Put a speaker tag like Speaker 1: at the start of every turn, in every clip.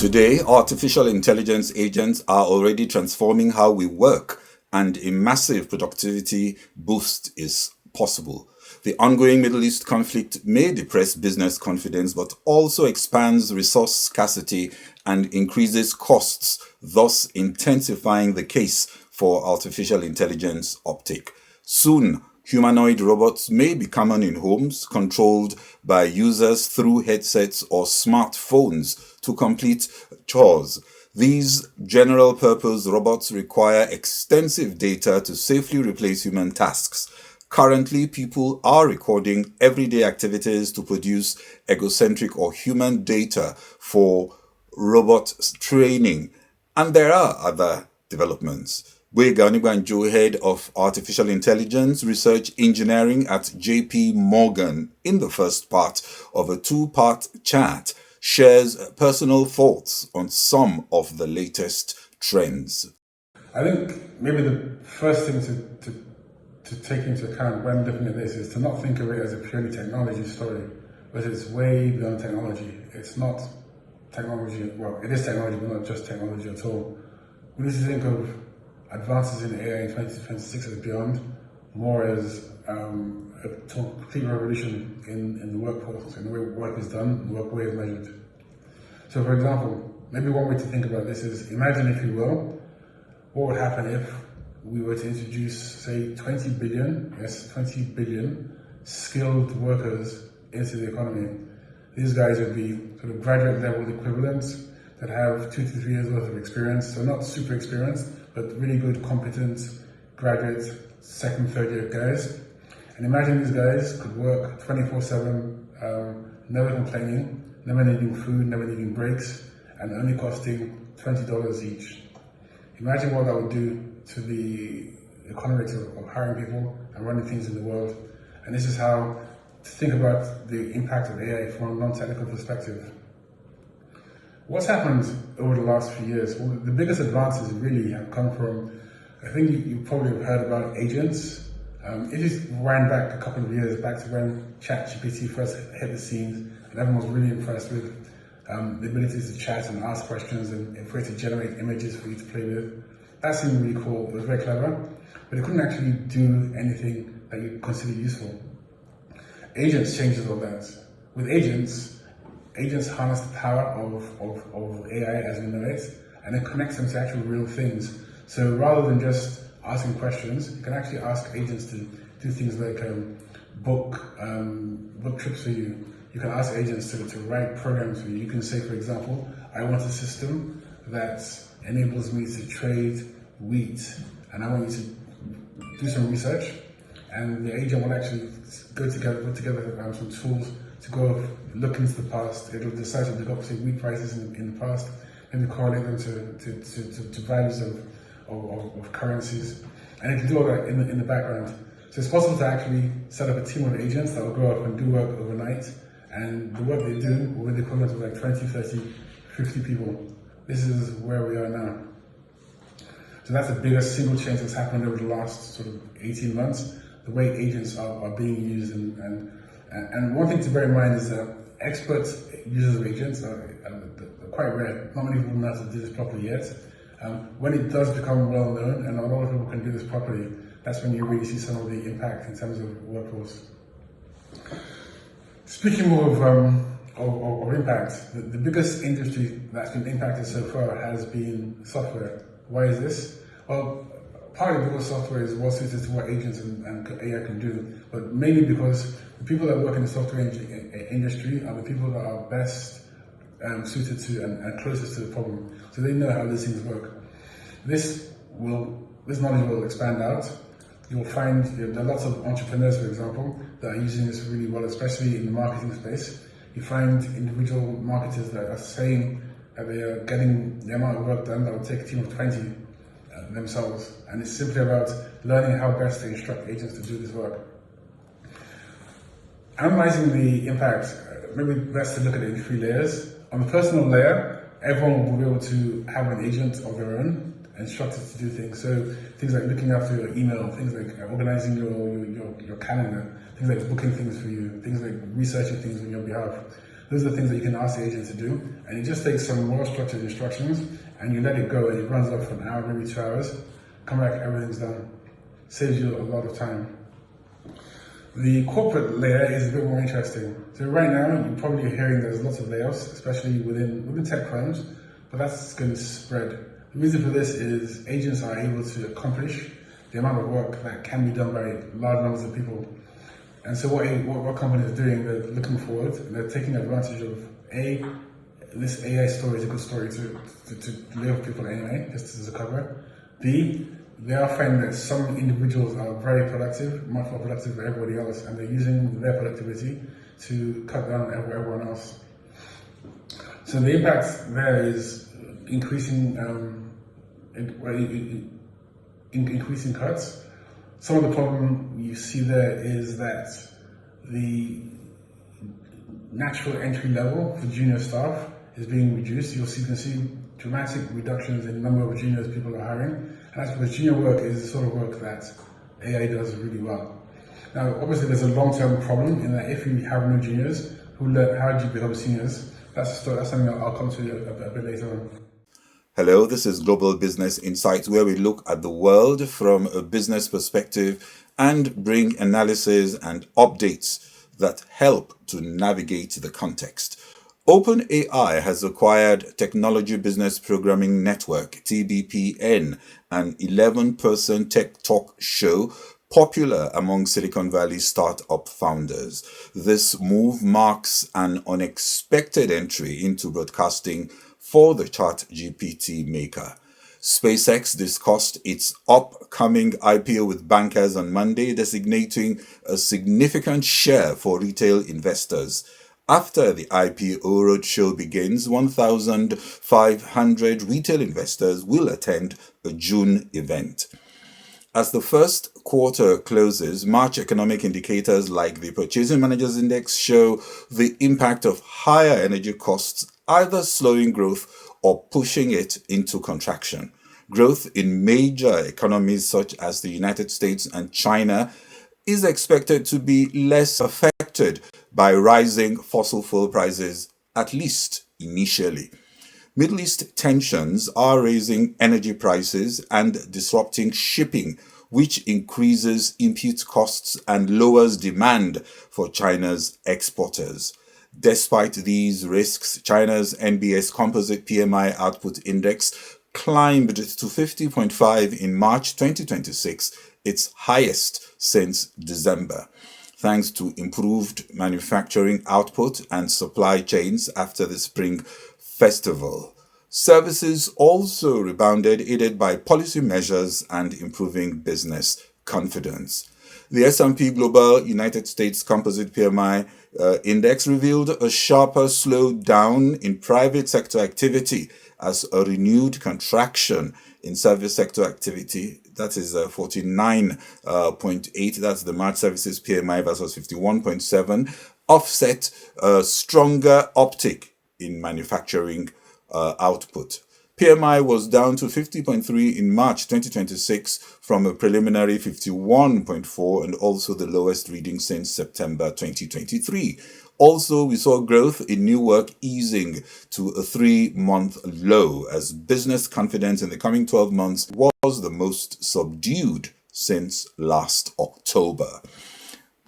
Speaker 1: Today, artificial intelligence agents are already transforming how we work, and a massive productivity boost is possible. The ongoing Middle East conflict may depress business confidence, but also expands resource scarcity and increases costs, thus intensifying the case for artificial intelligence uptake. Soon, humanoid robots may be common in homes, controlled by users through headsets or smartphones to complete chores. These general purpose robots require extensive data to safely replace human tasks. Currently, people are recording everyday activities to produce egocentric or human data for robot training. And there are other developments. Gboyega Onigbanjo, head of artificial intelligence research engineering at JP Morgan, in the first part of a two-part chat, shares personal thoughts on some of the latest trends.
Speaker 2: I think maybe the first thing to take into account when looking at this is to not think of it as a purely technology story, but it's way beyond technology. It's not technology, well, it is technology, but not just technology at all. We need to think of advances in AI in 2026 and beyond more as a complete revolution in the workforce, in the way work is done, the work way is measured. So for example, maybe one way to think about this is, imagine, if you will, what would happen if we were to introduce, say, 20 billion skilled workers into the economy. These guys would be sort of graduate level equivalents that have 2 to 3 years worth of experience, so not super experienced, but really good, competent graduate, second, third year guys. And imagine these guys could work 24/7, never complaining, never needing food, never needing breaks, and only costing $20 each. Imagine what that would do to the economics of hiring people and running things in the world. And this is how to think about the impact of AI from a non-technical perspective. What's happened over the last few years? Well, the biggest advances really have come from, I think you probably have heard about agents. It just ran back a couple of years, back to when ChatGPT first hit the scenes, and everyone was really impressed with the ability to chat and ask questions and for it to generate images for you to play with. That seemed really cool. It was very clever, but it couldn't actually do anything that you consider useful. Agents changes all that. With agents harness the power of AI as we know it, and it connects them to actual real things. So rather than just asking questions, you can actually ask agents to do things like book trips for you. You can ask agents to write programs for you. You can say, for example, I want a system that enables me to trade wheat, and I want you to do some research, and the agent will actually put together some tools to go look into the past. It'll decide to look up, say, wheat prices in the past, and correlate them to values of currencies, and it can do all that in the background. So it's possible to actually set up a team of agents that will go off and do work overnight, and the work they do will be the equivalent of like 20, 30, 50 people. This is where we are now. So that's the biggest single change that's happened over the last sort of 18 months, the way agents are being used. And one thing to bear in mind is that expert users of agents are quite rare. Not many people know how to do this properly yet. When it does become well known and a lot of people can do this properly, that's when you really see some of the impact in terms of workforce. Speaking more of impact, the biggest industry that's been impacted so far has been software. Why is this? Well, partly because software is well suited to what agents and AI can do, but mainly because the people that work in the software industry are the people that are best suited to and closest to the problem. So they know how these things work. This knowledge will expand out. You'll find there are lots of entrepreneurs, for example, that are using this really well, especially in the marketing space. You find individual marketers that are saying that they are getting the amount of work done that would take a team of 20 themselves. And it's simply about learning how best to instruct agents to do this work. Analyzing the impact, maybe best to look at it in 3 layers. On the personal layer, everyone will be able to have an agent of their own, instructed to do things. So things like looking after your email, things like organizing your calendar, things like booking things for you, things like researching things on your behalf. Those are the things that you can ask the agent to do, and it just takes some well-structured instructions, and you let it go, and it runs off for an hour, maybe 2 hours. Come back, everything's done. Saves you a lot of time. The corporate layer is a bit more interesting. So right now, you're probably hearing there's lots of layoffs, especially within tech firms, but that's going to spread. The reason for this is agents are able to accomplish the amount of work that can be done by large numbers of people. And so what companies are doing, they're looking forward and they're taking advantage of this AI story is a good story to lay off people anyway, just as a cover. B, they are finding that some individuals are very productive, much more productive than everybody else, and they're using their productivity to cut down on everyone else. So the impact there is increasing cuts. Some of the problem you see there is that the natural entry level for junior staff is being reduced. You can see dramatic reductions in the number of juniors people are hiring. And that's because junior work is the sort of work that AI does really well. Now, obviously, there's a long-term problem in that if you have no juniors, how do you become seniors? That's something I'll come to a bit later on.
Speaker 1: Hello, this is Global Business Insights, where we look at the world from a business perspective and bring analysis and updates that help to navigate the context. OpenAI has acquired Technology Business Programming Network, TBPN, an 11-person tech talk show popular among Silicon Valley startup founders. This move marks an unexpected entry into broadcasting for the ChatGPT maker. SpaceX discussed its upcoming IPO with bankers on Monday, designating a significant share for retail investors. After the IPO roadshow begins, 1,500 retail investors will attend a June event. As the first quarter closes, March economic indicators like the Purchasing Managers Index show the impact of higher energy costs either slowing growth or pushing it into contraction. Growth in major economies such as the United States and China is expected to be less affected by rising fossil fuel prices, at least initially. Middle East tensions are raising energy prices and disrupting shipping, which increases input costs and lowers demand for China's exporters. Despite these risks, China's NBS Composite PMI Output Index climbed to 50.5 in March 2026, its highest since December, thanks to improved manufacturing output and supply chains after the Spring Festival. Services also rebounded, aided by policy measures and improving business confidence. The S&P Global United States Composite PMI Index revealed a sharper slowdown in private sector activity as a renewed contraction in service sector activity, that is 49.8, that's the March Services PMI versus 51.7, offset a stronger uptake in manufacturing output. PMI was down to 50.3 in March 2026 from a preliminary 51.4 and also the lowest reading since September 2023. Also, we saw growth in new work easing to a 3-month low as business confidence in the coming 12 months was the most subdued since last October.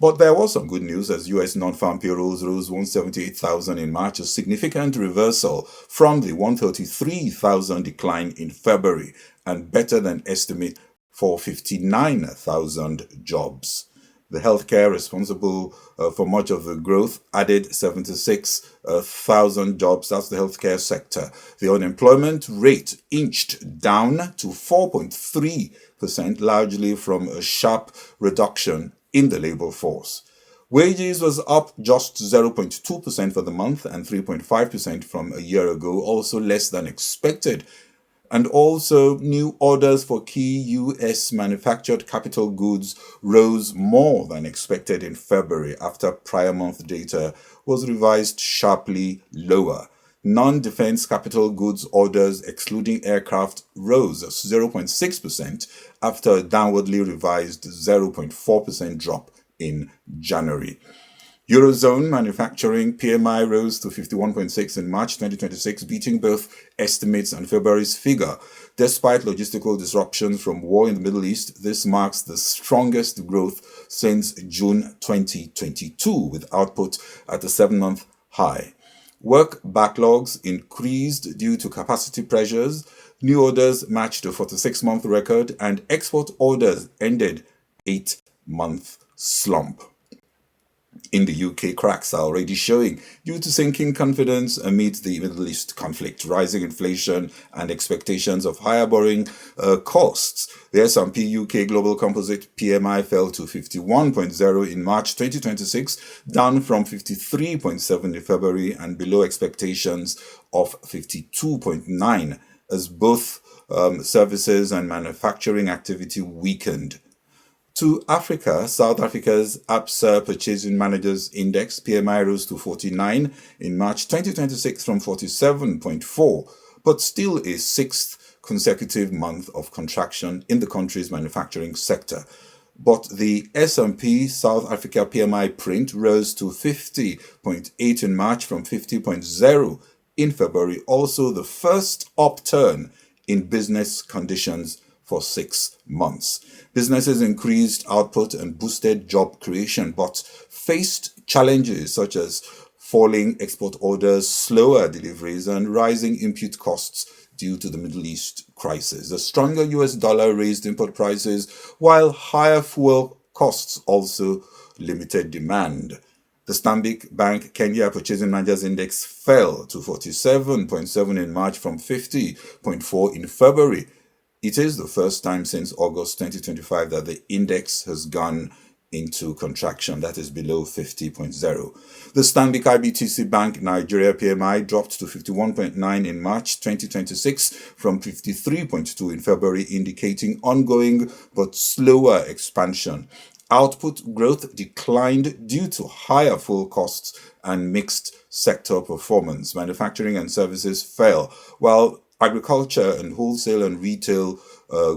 Speaker 1: But there was some good news as U.S. non-farm payrolls rose 178,000 in March, a significant reversal from the 133,000 decline in February and better than estimate for 59,000 jobs. The healthcare, responsible for much of the growth, added 76,000 jobs. That's the healthcare sector. The unemployment rate inched down to 4.3%, largely from a sharp reduction in the labor force. Wages was up just 0.2% for the month and 3.5% from a year ago, also less than expected. And also, new orders for key U.S. manufactured capital goods rose more than expected in February after prior month data was revised sharply lower. Non-defense capital goods orders, excluding aircraft, rose 0.6% after a downwardly revised 0.4% drop in January. Eurozone manufacturing PMI rose to 51.6 in March 2026, beating both estimates and February's figure. Despite logistical disruptions from war in the Middle East, this marks the strongest growth since June 2022, with output at a 7-month high. Work backlogs increased due to capacity pressures. New orders matched a 46-month record, and export orders ended 8-month slump. In the UK, cracks are already showing due to sinking confidence amid the Middle East conflict, rising inflation, and expectations of higher borrowing costs. The S&P UK Global Composite PMI fell to 51.0 in March 2026, down from 53.7 in February and below expectations of 52.9 as both services and manufacturing activity weakened. To Africa, South Africa's ABSA Purchasing Managers Index PMI rose to 49 in March 2026 from 47.4, but still a 6th consecutive month of contraction in the country's manufacturing sector. But the S&P South Africa PMI print rose to 50.8 in March from 50.0 in February, also the first upturn in business conditions for 6 months. Businesses increased output and boosted job creation, but faced challenges such as falling export orders, slower deliveries, and rising input costs due to the Middle East crisis. The stronger US dollar raised import prices, while higher fuel costs also limited demand. The Stanbic Bank Kenya Purchasing Managers Index fell to 47.7 in March from 50.4 in February. It is the first time since August 2025 that the index has gone into contraction, that is below 50.0. The Stanbic IBTC Bank Nigeria PMI dropped to 51.9 in March 2026 from 53.2 in February, indicating ongoing but slower expansion. Output growth declined due to higher fuel costs and mixed sector performance. Manufacturing and services fell, while agriculture and wholesale and retail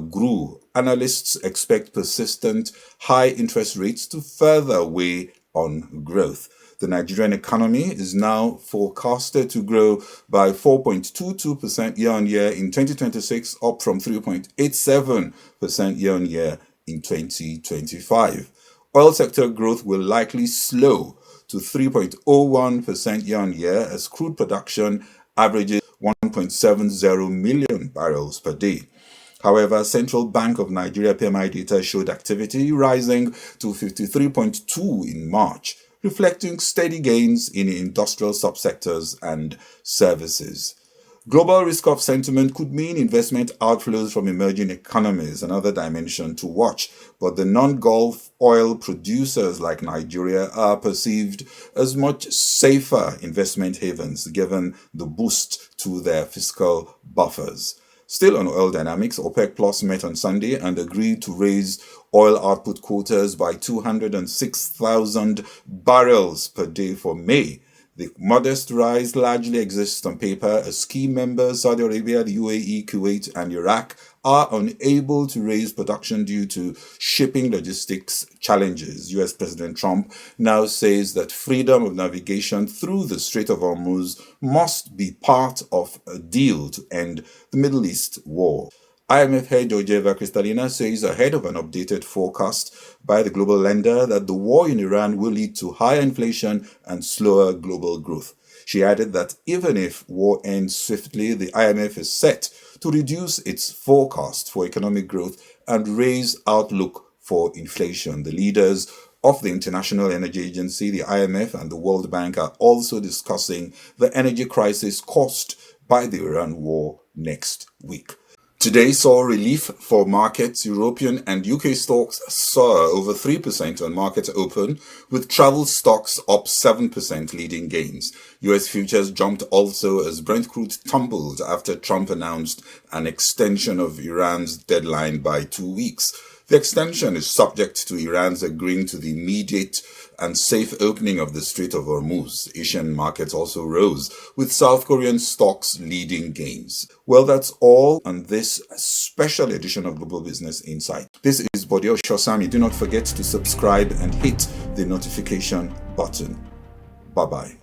Speaker 1: grew. Analysts expect persistent high interest rates to further weigh on growth. The Nigerian economy is now forecasted to grow by 4.22% year-on-year in 2026, up from 3.87% year-on-year in 2025. Oil sector growth will likely slow to 3.01% year-on-year as crude production averages 1.70 million barrels per day. However, Central Bank of Nigeria PMI data showed activity rising to 53.2 in March, reflecting steady gains in industrial subsectors and services. Global risk-off sentiment could mean investment outflows from emerging economies, another dimension to watch, but the non-Gulf oil producers like Nigeria are perceived as much safer investment havens given the boost to their fiscal buffers. Still on oil dynamics, OPEC Plus met on Sunday and agreed to raise oil output quotas by 206,000 barrels per day for May. The modest rise largely exists on paper as key members Saudi Arabia, the UAE, Kuwait, and Iraq are unable to raise production due to shipping logistics challenges. US President Trump now says that freedom of navigation through the Strait of Hormuz must be part of a deal to end the Middle East war. IMF head Gboyega says ahead of an updated forecast by the global lender that the war in Iran will lead to higher inflation and slower global growth. She added that even if war ends swiftly, the IMF is set to reduce its forecast for economic growth and raise outlook for inflation. The leaders of the International Energy Agency, the IMF, and the World Bank are also discussing the energy crisis caused by the Iran war next week. Today saw relief for markets. European and UK stocks soar over 3% on market open, with travel stocks up 7% leading gains. US futures jumped also as Brent crude tumbled after Trump announced an extension of Iran's deadline by 2 weeks. The extension is subject to Iran's agreeing to the immediate and safe opening of the Strait of Hormuz. Asian markets also rose, with South Korean stocks leading gains. Well, that's all on this special edition of Global Business Insight. This is Bode Oshosami. Do not forget to subscribe and hit the notification button. Bye-bye.